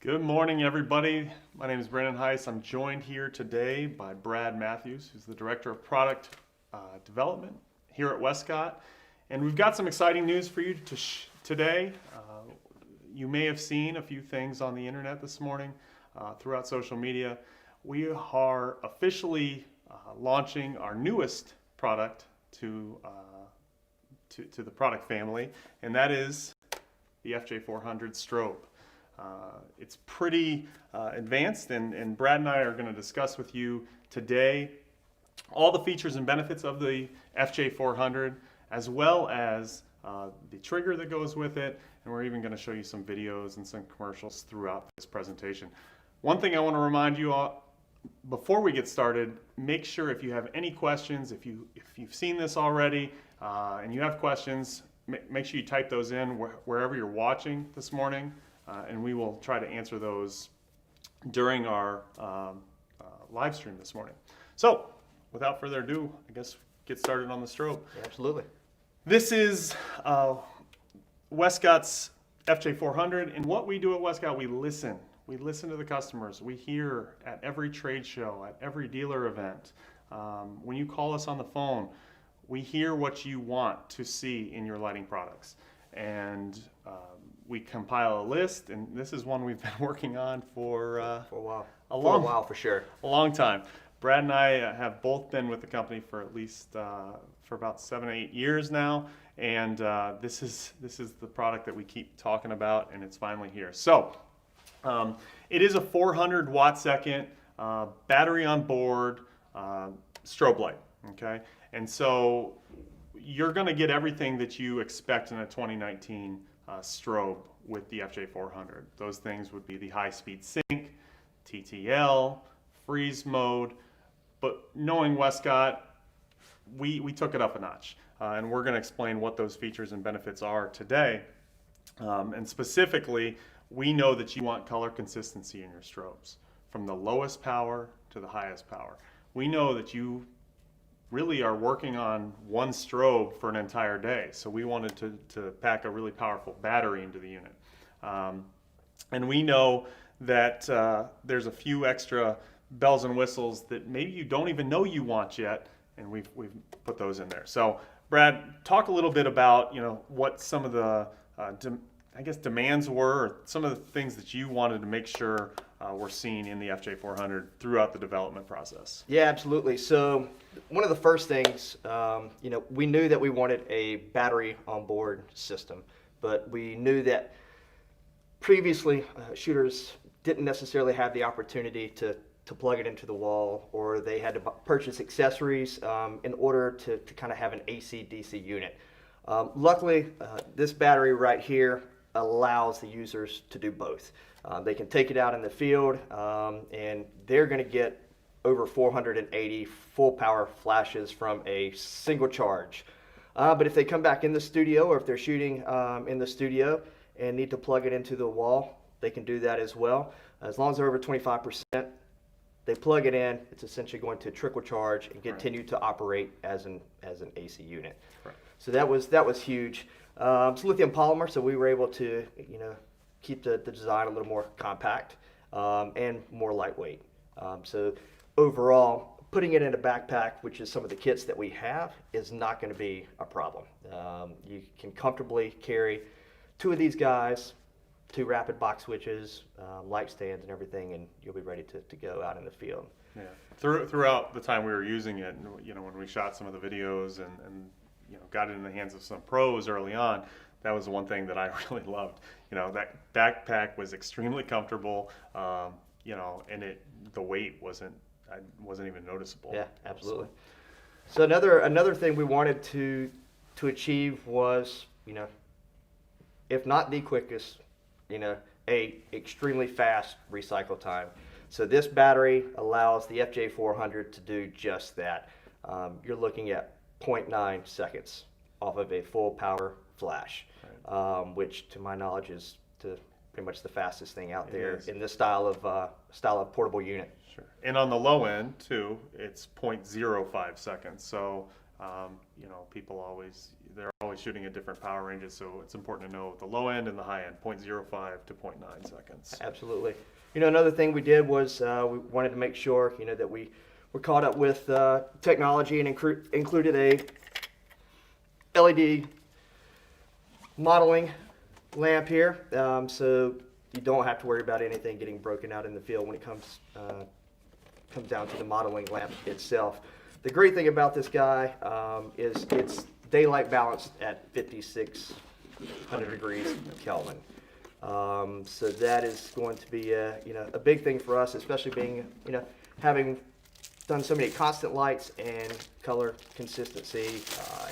Good morning, everybody. My name is Brandon Heiss. I'm joined here today by Brad Matthews, who's the Director of Product Development here at Westcott. And we've got some exciting news for you today. You may have seen a few things on the internet this morning throughout social media. We are officially launching our newest product to the product family, and that is the FJ400 Strobe. It's pretty advanced, and Brad and I are going to discuss with you today all the features and benefits of the FJ400, as well as the trigger that goes with it, and we're even going to show you some videos and some commercials throughout this presentation. One thing I want to remind you all, before we get started, make sure if you have any questions, if you've seen this already and you have questions, make sure you type those in wherever you're watching this morning. And we will try to answer those during our live stream this morning. So, without further ado, I guess get started on the strobe. Absolutely. This is Westcott's FJ400, and what we do at Westcott, we listen. We listen to the customers. We hear at every trade show, at every dealer event. When you call us on the phone, we hear what you want to see in your lighting products. And we compile a list, and this is one we've been working on for a while. A while for sure. A long time. Brad and I have both been with the company for at least for about 7 or 8 years now, and this is the product that we keep talking about, and it's finally here. So it is a 400 watt second battery on board strobe light. Okay, and so you're going to get everything that you expect in a 2019 strobe with the FJ400. Those things would be the high-speed sync, TTL, freeze mode, but knowing Westcott, we took it up a notch, and we're going to explain what those features and benefits are today. And specifically, we know that you want color consistency in your strobes, from the lowest power to the highest power. We know that you really are working on one strobe for an entire day, so we wanted to pack a really powerful battery into the unit. And we know that there's a few extra bells and whistles that maybe you don't even know you want yet, and we've put those in there. So Brad, talk a little bit about what some of the demands were, or some of the things that you wanted to make sure were seen in the FJ400 throughout the development process. Yeah, absolutely. So one of the first things, we knew that we wanted a battery on board system, but we knew that previously shooters didn't necessarily have the opportunity to plug it into the wall, or they had to purchase accessories in order to kind of have an AC/DC unit. Luckily, this battery right here allows the users to do both. They can take it out in the field, and they're going to get over 480 full power flashes from a single charge. But if they come back in the studio, or if they're shooting in the studio and need to plug it into the wall, they can do that as well. As long as they're over 25%, they plug it in, it's essentially going to trickle charge and continue to operate as an AC unit. Right. So that was huge. It's lithium polymer, so we were able to keep the design a little more compact and more lightweight. So overall, putting it in a backpack, which is some of the kits that we have, is not going to be a problem. You can comfortably carry 2 of these guys, 2 rapid box switches, light stands and everything, and you'll be ready to go out in the field. Yeah. Throughout the time we were using it, when we shot some of the videos and got it in the hands of some pros early on, that was the one thing that I really loved. That backpack was extremely comfortable, and the weight wasn't even noticeable. Yeah, absolutely. So another thing we wanted to achieve was, if not the quickest, a extremely fast recycle time. So this battery allows the FJ400 to do just that. You're looking at 0.9 seconds off of a full power flash, which to my knowledge is pretty much the fastest thing out there in this style of portable unit. Sure. And on the low end too, it's 0.05 seconds. So people they're always always shooting at different power ranges, so it's important to know the low end and the high end, 0.05 to 0.9 seconds. Absolutely. Another thing we did was we wanted to make sure, that we were caught up with technology and included a LED modeling lamp here, so you don't have to worry about anything getting broken out in the field when it comes down to the modeling lamp itself. The great thing about this guy is it's daylight balanced at 5,600 degrees Kelvin. So that is going to be a big thing for us, especially being having done so many constant lights and color consistency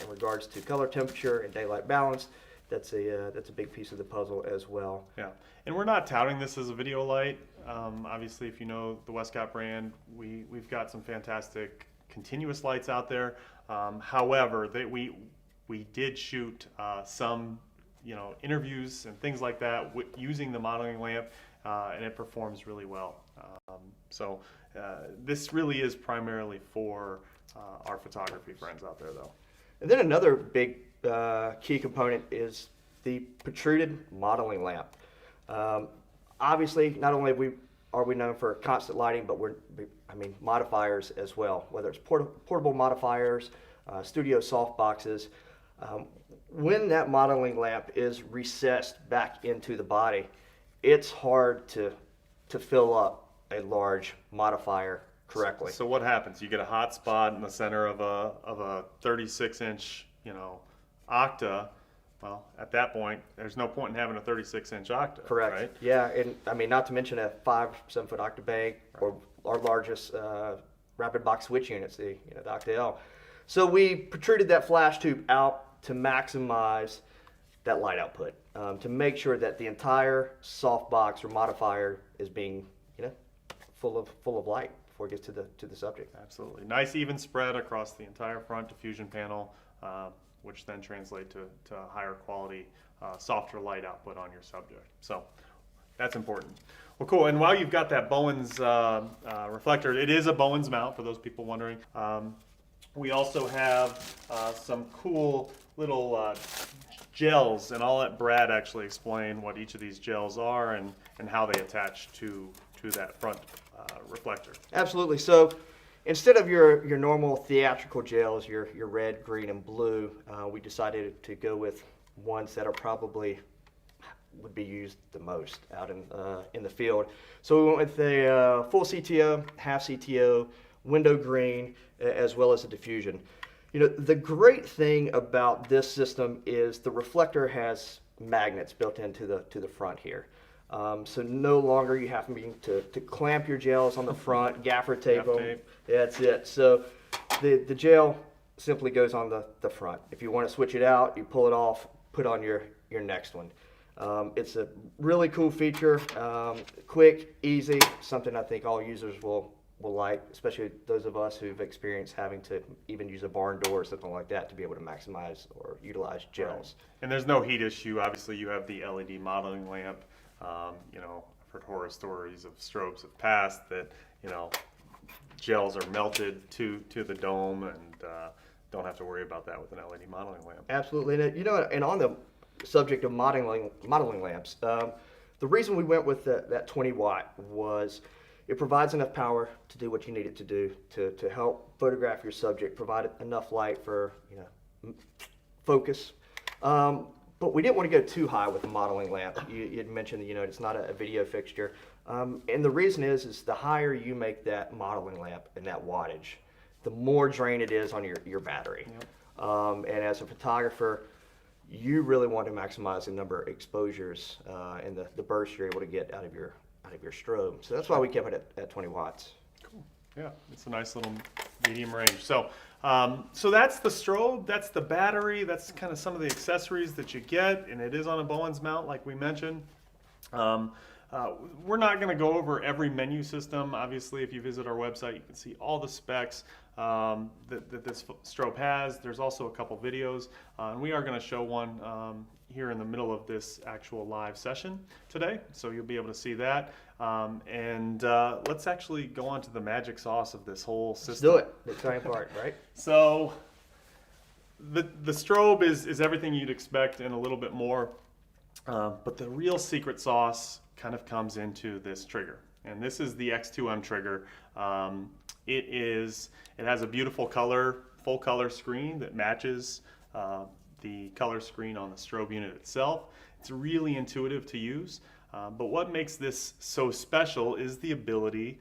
in regards to color temperature and daylight balance. That's a big piece of the puzzle as well. Yeah, and we're not touting this as a video light. Obviously, if you know the Westcott brand, we've got some fantastic continuous lights out there. However, we did shoot some interviews and things like that using the modeling lamp, and it performs really well. So this really is primarily for our photography friends out there, though. And then another big key component is the protruded modeling lamp. Obviously, not only are we known for constant lighting, but modifiers as well, whether it's portable modifiers, studio soft boxes. When that modeling lamp is recessed back into the body, it's hard to fill up a large modifier correctly. So what happens? You get a hot spot in the center of a 36-inch, octa. Well, at that point, there's no point in having a 36-inch octa. Correct. Right? Yeah, and not to mention a 5-7-foot octa bank, or our largest rapid box switch units, the Octa L. So we protruded that flash tube out to maximize that light output, to make sure that the entire soft box or modifier is being full of light before it gets to the subject. Absolutely. Nice even spread across the entire front diffusion panel, which then translate to higher quality, softer light output on your subject. So that's important. Well, cool. And while you've got that Bowens reflector, it is a Bowens mount for those people wondering. We also have some cool little gels, and I'll let Brad actually explain what each of these gels are and how they attach to that front reflector. Absolutely. So instead of your normal theatrical gels, your red, green, and blue, we decided to go with ones that are probably would be used the most out in the field. So we went with a full CTO, half CTO, window green, as well as a diffusion. The great thing about this system is the reflector has magnets built into the front here. So no longer you have to clamp your gels on the front, gaffer tape them. That's it. So the gel simply goes on the front. If you want to switch it out, you pull it off, put on your next one. It's a really cool feature, quick, easy, something I think all users will like, especially those of us who've experienced having to even use a barn door or something like that to be able to maximize or utilize gels. Right. And there's no heat issue. Obviously, you have the LED modeling lamp. I've heard horror stories of strobes of past that, gels are melted to the dome, and don't have to worry about that with an LED modeling lamp. Absolutely. And on the subject of modeling lamps, the reason we went with that 20 watt was it provides enough power to do what you need it to do to help photograph your subject, provide enough light for focus. But we didn't want to go too high with the modeling lamp. You'd mentioned that it's not a video fixture, and the reason is the higher you make that modeling lamp and that wattage, the more drain it is on your battery. Yep. And as a photographer, you really want to maximize the number of exposures and the burst you're able to get out of your strobe. So that's why we kept it at 20 watts. Cool. Yeah, it's a nice little medium range. So that's the strobe, that's the battery, that's kind of some of the accessories that you get, and it is on a Bowens mount like we mentioned. We're not going to go over every menu system. Obviously, if you visit our website, you can see all the specs that this strobe has. There's also a couple videos, and we are going to show one here in the middle of this actual live session today, so you'll be able to see that. Let's actually go on to the magic sauce of this whole system. Let's do it. The exciting part, right? So the strobe is everything you'd expect and a little bit more, but the real secret sauce kind of comes into this trigger, and this is the X2m trigger. It has a beautiful full color screen that matches the color screen on the strobe unit itself. It's really intuitive to use, but what makes this so special is the ability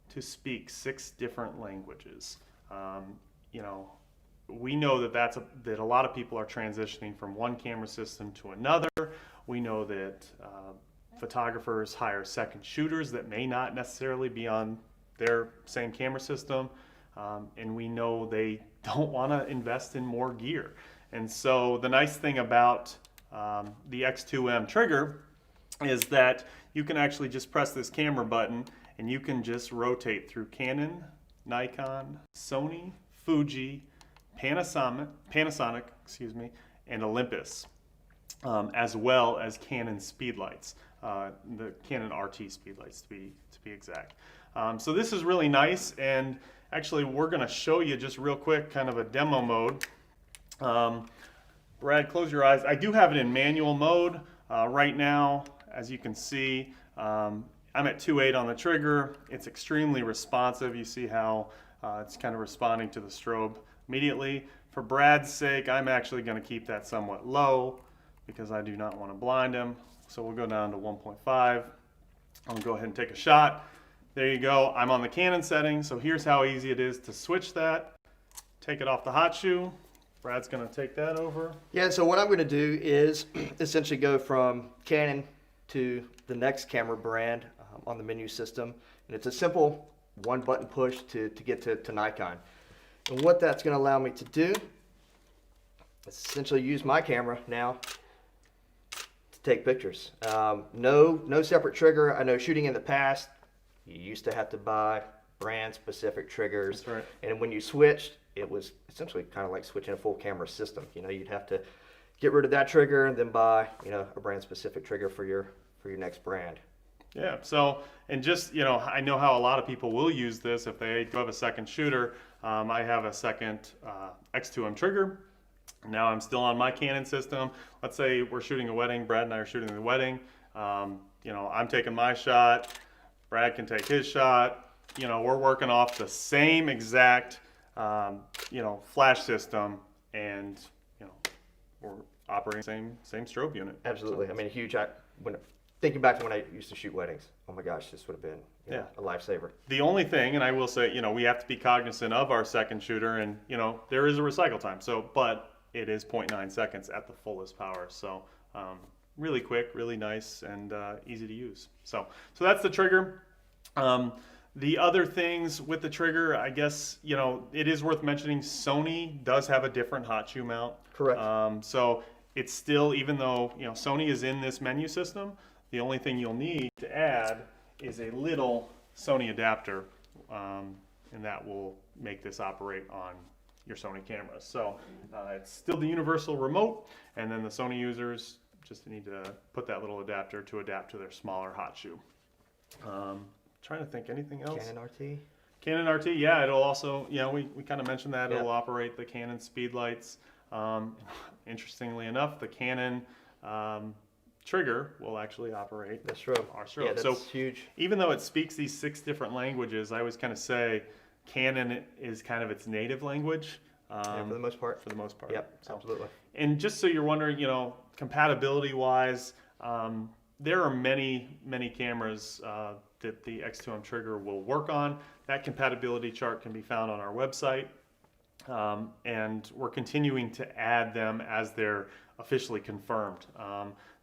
to speak 6 different languages. We know that that a lot of people are transitioning from one camera system to another. We know that photographers hire second shooters that may not necessarily be on their same camera system, and we know they don't want to invest in more gear. And so the nice thing about the X2m trigger is that you can actually just press this camera button and you can just rotate through Canon, Nikon, Sony, Fuji, Panasonic, and Olympus, as well as Canon speedlights, the Canon RT speedlights to be exact. So this is really nice, and actually we're going to show you just real quick kind of a demo mode. Brad, close your eyes. I do have it in manual mode right now. As you can see, I'm at 2.8 on the trigger. It's extremely responsive. You see how it's kind of responding to the strobe immediately. For Brad's sake, I'm actually going to keep that somewhat low because I do not want to blind him. So we'll go down to 1.5. I'll go ahead and take a shot. There you go. I'm on the Canon setting, so here's how easy it is to switch that. Take it off the hot shoe. Brad's going to take that over. Yeah, so what I'm going to do is essentially go from Canon to the next camera brand on the menu system. And it's a simple one button push to get to Nikon. And what that's going to allow me to do is essentially use my camera now to take pictures. No separate trigger. I know shooting in the past, you used to have to buy brand specific triggers. That's right. And when you switched, it was essentially kind of like switching a full camera system. You'd have to get rid of that trigger and then buy, a brand specific trigger for your next brand. Yeah, so, and just, I know how a lot of people will use this if they do have a second shooter. I have a second X2m trigger. Now I'm still on my Canon system. Let's say we're shooting a wedding. Brad and I are shooting the wedding. I'm taking my shot. Brad can take his shot. We're working off the same exact, flash system, and, we're operating same strobe unit. Absolutely. I mean, thinking back to when I used to shoot weddings, oh my gosh, this would have been a lifesaver. The only thing, and I will say, we have to be cognizant of our second shooter, and there is a recycle time. So, but it is 0.9 seconds at the fullest power. So, really quick, really nice, and easy to use. So that's the trigger. The other things with the trigger, I guess, it is worth mentioning. Sony does have a different hot shoe mount. Correct. So it's still, even though Sony is in this menu system, the only thing you'll need to add is a little Sony adapter, and that will make this operate on your Sony cameras. So it's still the universal remote, and then the Sony users just need to put that little adapter to adapt to their smaller hot shoe. Trying to think anything else. Canon RT? Canon RT, yeah, it'll also, we kind of mentioned that. It'll operate the Canon speedlights. Interestingly enough, the Canon trigger will actually operate the strobe. Our strobe. Yeah, that's so huge. Even though it speaks these 6 different languages, I always kind of say Canon is kind of its native language. For the most part. For the most part. Yep, so, absolutely. And just so you're wondering, compatibility-wise, there are many cameras that the X2m trigger will work on. That compatibility chart can be found on our website, and we're continuing to add them as they're officially confirmed.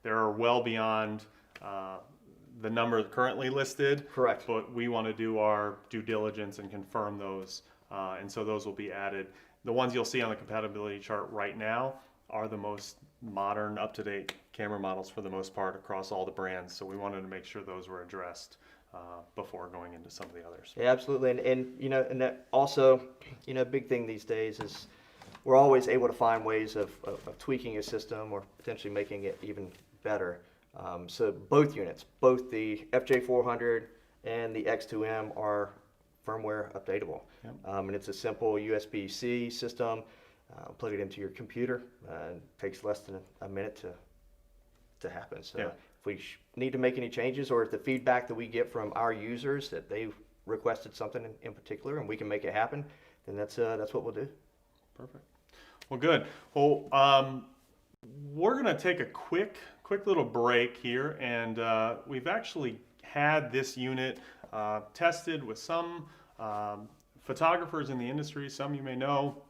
There are well beyond the number currently listed. Correct. But we want to do our due diligence and confirm those, and so those will be added. The ones you'll see on the compatibility chart right now are the most modern, up-to-date camera models for the most part across all the brands. So we wanted to make sure those were addressed before going into some of the others. Yeah, absolutely. And that also, big thing these days is we're always able to find ways of tweaking a system or potentially making it even better. So both units, both the FJ400 and the X2m are firmware updatable. Yep. And it's a simple USB-C system. plug it into your computer. It takes less than a minute to happen. So Yeah. if we need to make any changes, or if the feedback that we get from our users that they've requested something in particular and we can make it happen, then that's what we'll do. Perfect. Well, good. Well, we're going to take a quick little break here, and we've actually had this unit tested with some photographers in the industry, some you may know.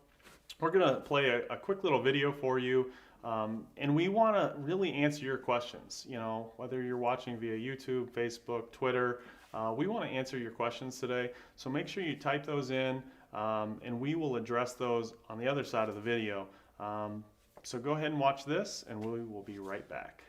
We're going to play a quick little video for you, and we want to really answer your questions. You know, whether you're watching via YouTube, Facebook, Twitter, we want to answer your questions today. So make sure you type those in, and we will address those on the other side of the video. So go ahead and watch this, and we will be right back.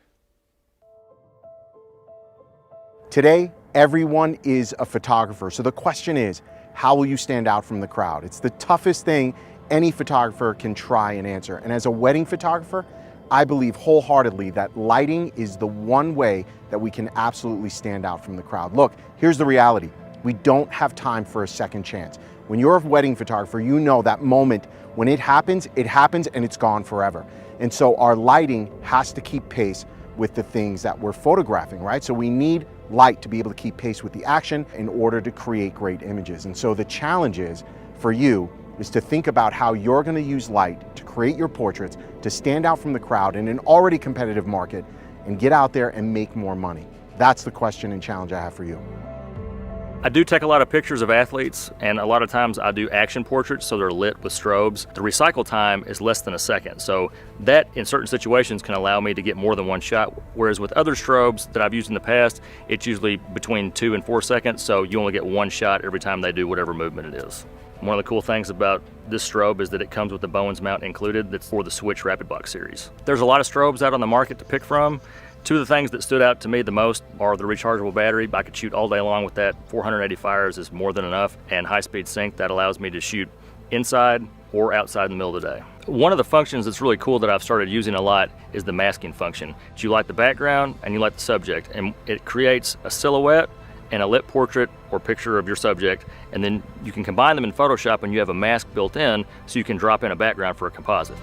Today, everyone is a photographer. So the question is, how will you stand out from the crowd? It's the toughest thing any photographer can try and answer. And as a wedding photographer, I believe wholeheartedly that lighting is the one way that we can absolutely stand out from the crowd. Look, here's the reality. We don't have time for a second chance. When you're a wedding photographer, you know that moment when it happens and it's gone forever. And so our lighting has to keep pace with the things that we're photographing, right? So we need light to be able to keep pace with the action in order to create great images. And so the challenge is for you is to think about how you're going to use light to create your portraits, to stand out from the crowd in an already competitive market and get out there and make more money. That's the question and challenge I have for you. I do take a lot of pictures of athletes, and a lot of times I do action portraits, so they're lit with strobes. The recycle time is less than a second, so that in certain situations can allow me to get more than one shot, whereas with other strobes that I've used in the past, it's usually between 2 and 4 seconds, so you only get one shot every time they do whatever movement it is. One of the cool things about this strobe is that it comes with the Bowens mount included that's for the Switch Rapid Box series. There's a lot of strobes out on the market to pick from. Two of the things that stood out to me the most are the rechargeable battery. I could shoot all day long with that. 480 fires is more than enough, and high-speed sync that allows me to shoot inside or outside in the middle of the day. One of the functions that's really cool that I've started using a lot is the masking function. You light the background and you light the subject, and it creates a silhouette and a lit portrait or picture of your subject, and then you can combine them in Photoshop and you have a mask built in so you can drop in a background for a composite.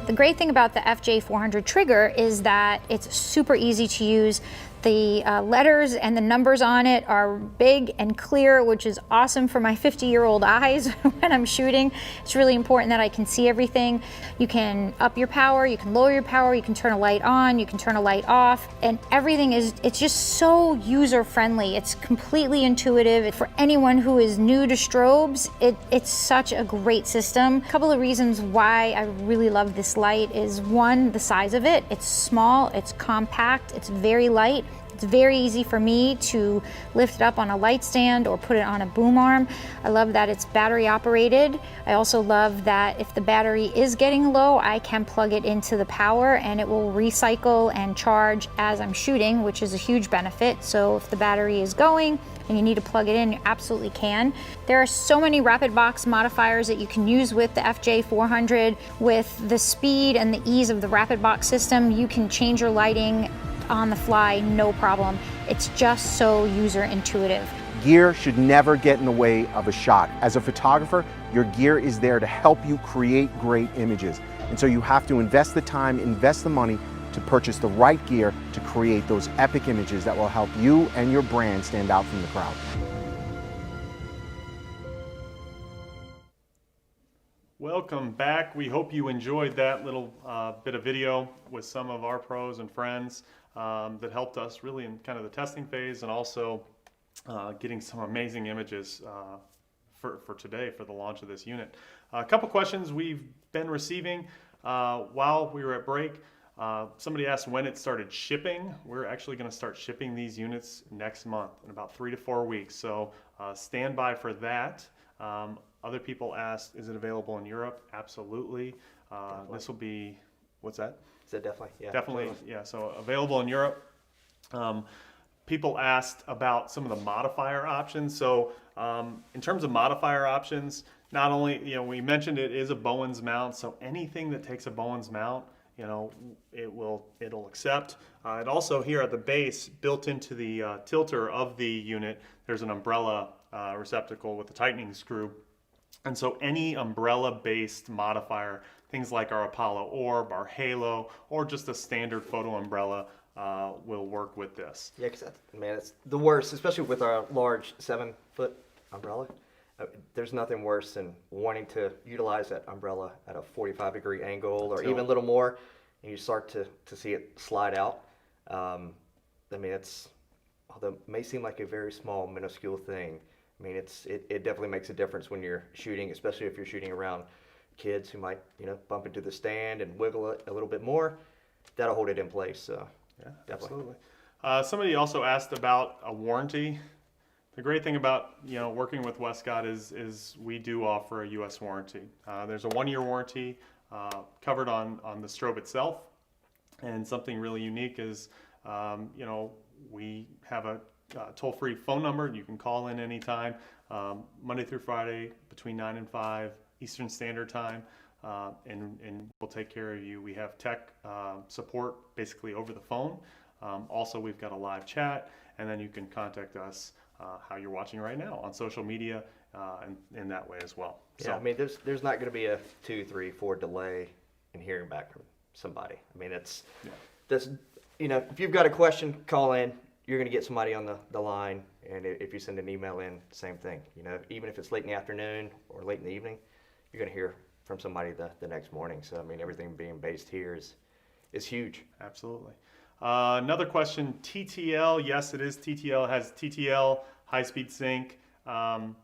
The great thing about the FJ400 trigger is that it's super easy to use. The letters and the numbers on it are big and clear, which is awesome for my 50-year-old eyes when I'm shooting. It's really important that I can see everything. You can up your power, you can lower your power, you can turn a light on, you can turn a light off, and everything it's just so user-friendly. It's completely intuitive. For anyone who is new to strobes, it's such a great system. A couple of reasons why I really love this light is, one, the size of it. It's small, it's compact, it's very light. It's very easy for me to lift it up on a light stand or put it on a boom arm. I love that it's battery operated. I also love that if the battery is getting low, I can plug it into the power and it will recycle and charge as I'm shooting, which is a huge benefit. So if the battery is going and you need to plug it in, you absolutely can. There are so many rapid box modifiers that you can use with the FJ400. With the speed and the ease of the rapid box system, you can change your lighting on the fly, no problem. It's just so user intuitive. Gear should never get in the way of a shot. As a photographer, your gear is there to help you create great images. And so you have to invest the time, invest the money to purchase the right gear to create those epic images that will help you and your brand stand out from the crowd. Welcome back. We hope you enjoyed that little bit of video with some of our pros and friends that helped us really in kind of the testing phase, and also getting some amazing images for today for the launch of this unit. A couple questions we've been receiving while we were at break. Somebody asked when it started shipping. We're actually going to start shipping these units next month in about 3 to 4 weeks, so stand by for that. Other people asked, is it available in Europe? Absolutely. This will be, what's that? So definitely, yeah. Definitely, yeah. So available in Europe. People asked about some of the modifier options. So in terms of modifier options, not only, we mentioned it is a Bowens mount, so anything that takes a Bowens mount, it'll accept. It also here at the base, built into the tilter of the unit, there's an umbrella receptacle with a tightening screw. And so any umbrella-based modifier, things like our Apollo Orb, our Halo, or just a standard photo umbrella will work with this. Yeah, because man, it's the worst, especially with our large 7-foot umbrella. There's nothing worse than wanting to utilize that umbrella at a 45-degree angle or even a little more, and you start to see it slide out. I mean, although it may seem like a very small, minuscule thing, I mean, it definitely makes a difference when you're shooting, especially if you're shooting around kids who might, bump into the stand and wiggle it a little bit more. That'll hold it in place. So Yeah, definitely. absolutely. Somebody also asked about a warranty. The great thing about working with Westcott is we do offer a U.S. warranty. There's a 1-year warranty covered on the strobe itself, and something really unique is we have a toll-free phone number. You can call in anytime, Monday through Friday between 9 and 5 Eastern Standard Time, and we'll take care of you. We have tech support basically over the phone. Also, we've got a live chat, and then you can contact us how you're watching right now on social media and in that way as well. Yeah, So, I mean, there's not going to be a 2, 3, 4 delay in hearing back from somebody. I mean, that's if you've got a question, call in. You're going to get somebody on the line, and if you send an email in, same thing. Even if it's late in the afternoon or late in the evening, you're going to hear from somebody the next morning. So I mean, everything being based here is huge. absolutely. Another question, TTL. Yes, it is TTL. It has TTL, high-speed sync, and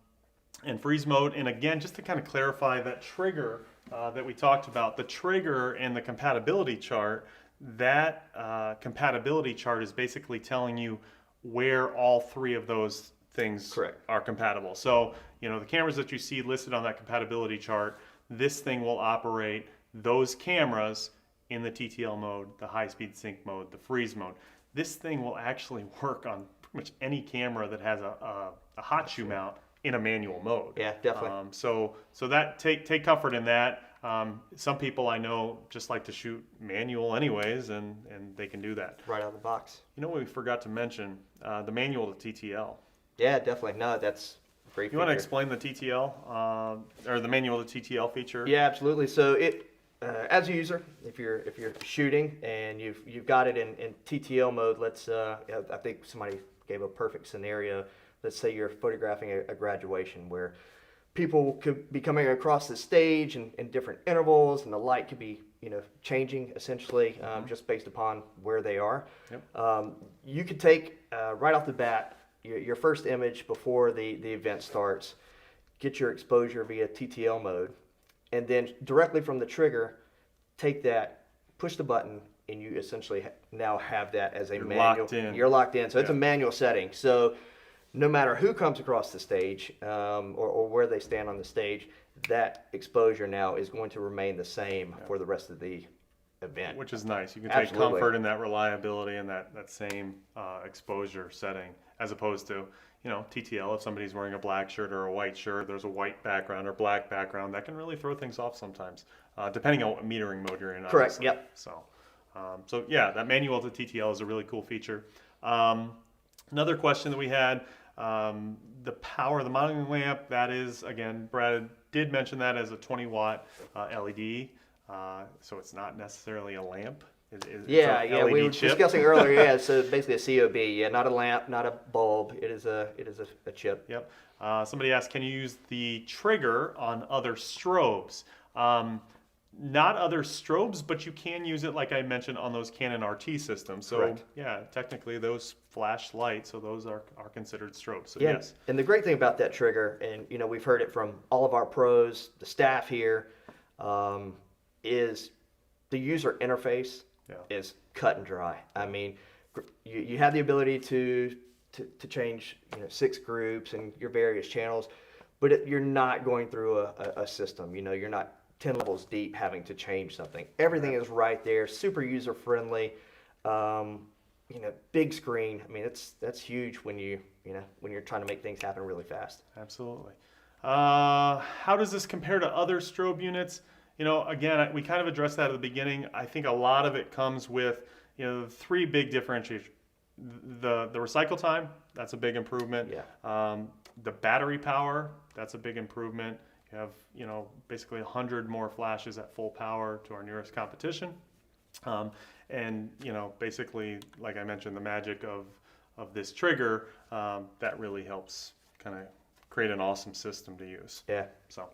freeze mode. And again, just to kind of clarify that trigger that we talked about, the trigger and the compatibility chart, that compatibility chart is basically telling you where all 3 of those things are compatible. So, the cameras that you see listed on that compatibility chart, this thing will operate those cameras in the TTL mode, the high-speed sync mode, the freeze mode. This thing will actually work on pretty much any camera that has a hot shoe mount in a manual mode. Yeah, definitely. So that take comfort in that. Some people I know just like to shoot manual anyways, and they can do that. Right out of the box. What we forgot to mention, the manual to TTL. Yeah, definitely. No, that's a great. You want to explain the TTL or the manual to TTL feature? Yeah, absolutely. So as a user, if you're shooting and you've got it in TTL mode, I think somebody gave a perfect scenario. Let's say you're photographing a graduation where people could be coming across the stage in different intervals, and the light could be changing essentially just based upon where they are. Yep. You could take right off the bat your first image before the event starts, get your exposure via TTL mode, and then directly from the trigger, take that, push the button, and you essentially now have that as a manual. Locked in. You're locked in. So it's a manual setting. So no matter who comes across the stage or where they stand on the stage, that exposure now is going to remain the same for the rest of the event. Which is nice. You can Absolutely. take comfort in that reliability and that same exposure setting, as opposed to TTL. If somebody's wearing a black shirt or a white shirt, there's a white background or black background, that can really throw things off sometimes, depending on what metering mode you're in. Correct. Obviously. Yep. So yeah, that manual to TTL is a really cool feature. Another question that we had, the power of the mounting lamp, that is, again, Brad did mention that as a 20-watt LED, so it's not necessarily a lamp. It's Yeah, a yeah, LED we were chip. discussing earlier. Yeah, so basically a COB. Yeah, not a lamp, not a bulb. It is a chip. Yep. Somebody asked, can you use the trigger on other strobes? Not other strobes, but you can use it, like I mentioned, on those Canon RT systems. So Correct. yeah, technically those flash lights, so those are considered strobes. So Yeah, yes. and the great thing about that trigger, and we've heard it from all of our pros, the staff here, is the user interface is cut and dry. I mean, you have the ability to change 6 groups and your various channels, but you're not going through a system. You're not 10 levels deep having to change something. Everything is right there, super user friendly. Big screen. I mean, that's huge when you're trying to make things happen really fast. Absolutely. How does this compare to other strobe units? Again, we kind of addressed that at the beginning. I think a lot of it comes with 3 big differentiators. The recycle time, that's a big improvement. Yeah. The battery power, that's a big improvement. You have, you know, basically 100 more flashes at full power to our nearest competition. And, you know, basically, like I mentioned, the magic of this trigger, that really helps kind of create an awesome system to use. Yeah. So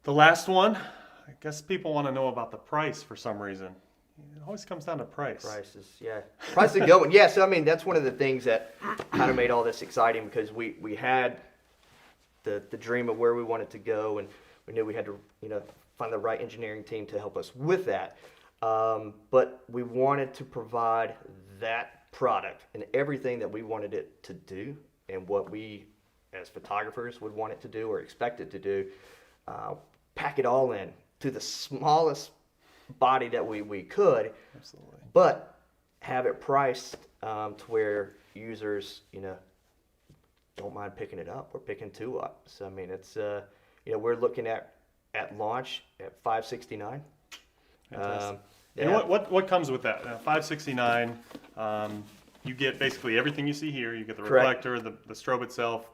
the last one, I guess people want to know about the price for some reason. It always comes down to price. Prices, yeah. Price is a good one. Yeah, so I mean, that's one of the things that kind of made all this exciting, because we had the dream of where we wanted to go, and we knew we had to, you know, find the right engineering team to help us with that. But we wanted to provide that product and everything that we wanted it to do, and what we as photographers would want it to do or expect it to do, pack it all in to the smallest body that we could. Absolutely. But have it priced to where users, you know, don't mind picking it up or picking two up. So I mean, it's you know, we're looking at launch at $569. Fantastic. Yeah. And what comes with that? $569. You get basically everything you see here. You get the Correct. reflector, the strobe itself,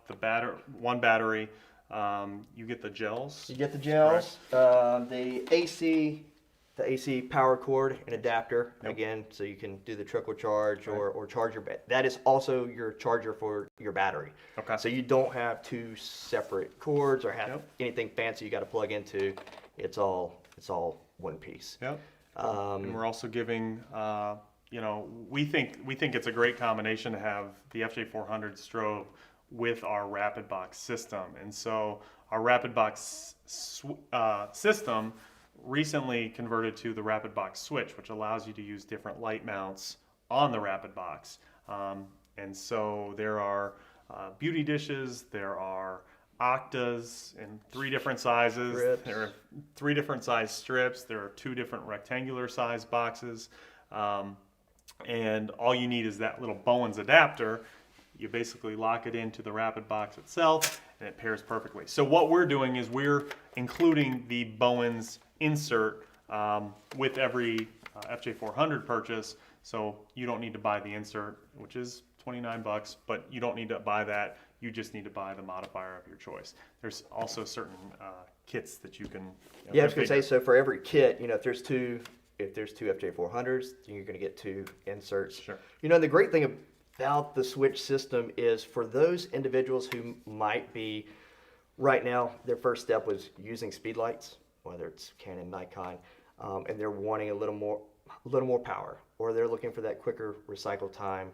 one battery. You get the gels. You get the gels, the AC power cord and adapter, Yep. again, so you can do the trickle charge or charge your that is also your charger for your battery. Okay. So you don't have two separate cords or have Yep. anything fancy you got to plug into. It's all one piece. Yep. And we're also giving, you know, we think it's a great combination to have the FJ400 strobe with our Rapid Box system. And so our Rapid Box system recently converted to the Rapid Box switch, which allows you to use different light mounts on the Rapid Box. And so there are beauty dishes, there are octas in 3 different sizes, Strips. there are 3 different size strips, there are 2 different rectangular size boxes, and all you need is that little Bowens adapter. You basically lock it into the Rapid Box itself, and it pairs perfectly. So what we're doing is we're including the Bowens insert with every FJ400 purchase, so you don't need to buy the insert, which is $29, but you don't need to buy that. You just need to buy the modifier of your choice. There's also certain kits that you can. Yeah, I was gonna say, so for every kit, you know, if there's two FJ400s, then you're gonna get 2 inserts. Sure. You know, the great thing about the switch system is for those individuals who might be, right now, their first step was using speed lights, whether it's Canon, Nikon, and they're wanting a little more power, or they're looking for that quicker recycle time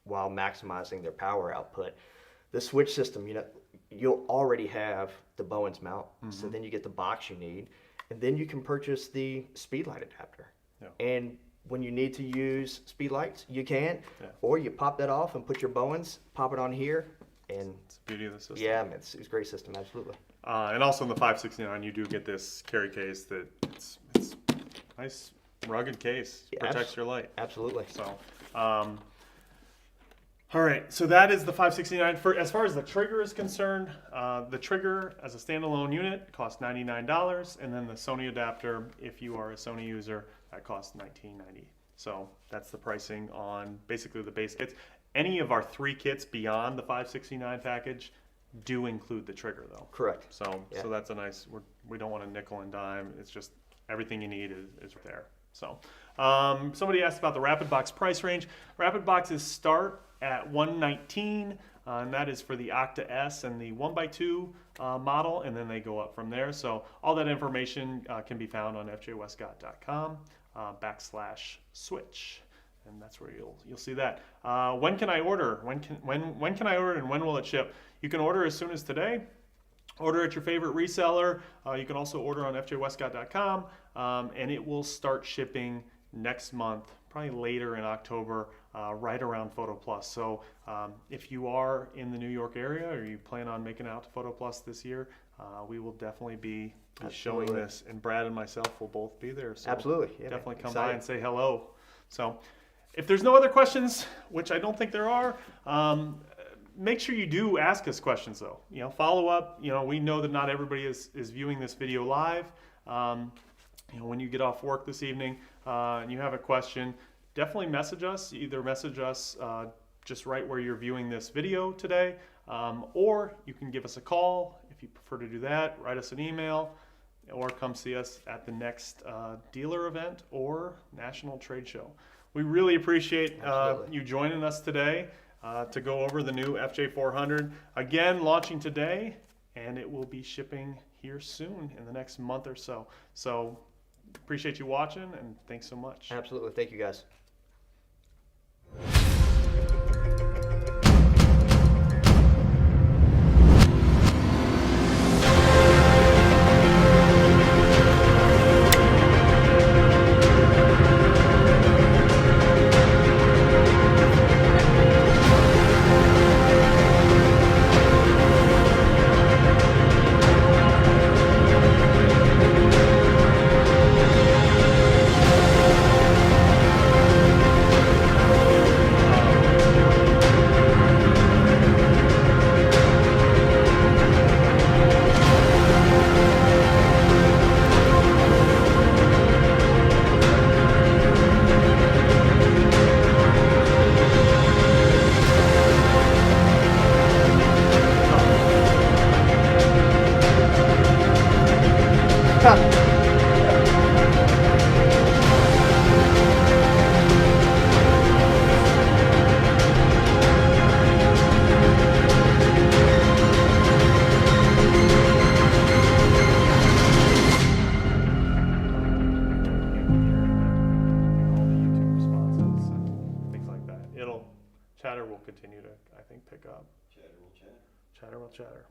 while maximizing their power output. The switch system, you know, you'll already have the Bowens mount, so then you get the box you need, and then you can purchase the speed light adapter. Yeah. And when you need to use speed lights, you can, Yeah. or you pop that off and put your Bowens, pop it on here, and It's the beauty of the system. yeah, man, it's a great system, absolutely. And also in the 569, you do get this carry case that it's nice, rugged case. Yeah, Protects your light. Absolutely. So, all right. So that is the 569. As far as the trigger is concerned, the trigger as a standalone unit costs $99, and then the Sony adapter, if you are a Sony user, that costs $19.90. So that's the pricing on basically the base kits. Any of our 3 kits beyond the 569 package do include the trigger, though. Correct. So, Yeah. so that's a nice. We don't want to nickel and dime. It's just everything you need is there. So, somebody asked about the Rapid Box price range. Rapid Boxes start at $119, and that is for the Octa S and the 1x2 model, and then they go up from there. So all that information can be found on FJ-Westcott.com /switch. And that's where you'll see that. When can I order? When can I order, and when will it ship? You can order as soon as today. Order at your favorite reseller. You can also order on FJWestcott.com, and it will start shipping next month, probably later in October, right around Photo Plus. So if you are in the New York area or you plan on making it out to Photo Plus this year, we will definitely be showing Absolutely. this, and Brad and myself will both be there. So Absolutely. Yeah, definitely come excited. by and say hello. So if there's no other questions, which I don't think there are, make sure you do ask us questions, though. You know, follow up. You know, we know that not everybody is viewing this video live. You know, when you get off work this evening and you have a question, definitely message us. Either message us just right where you're viewing this video today, or you can give us a call if if you prefer to do that, write us an email or come see us at the next dealer event or national trade show. We really appreciate Absolutely. you joining us today to go over the new FJ400. Again, launching today, and it will be shipping here soon in the next month or so. So appreciate you watching, and thanks so much. Absolutely. Thank you, guys. Chatter will continue to, I think, pick up. Chatter will chatter.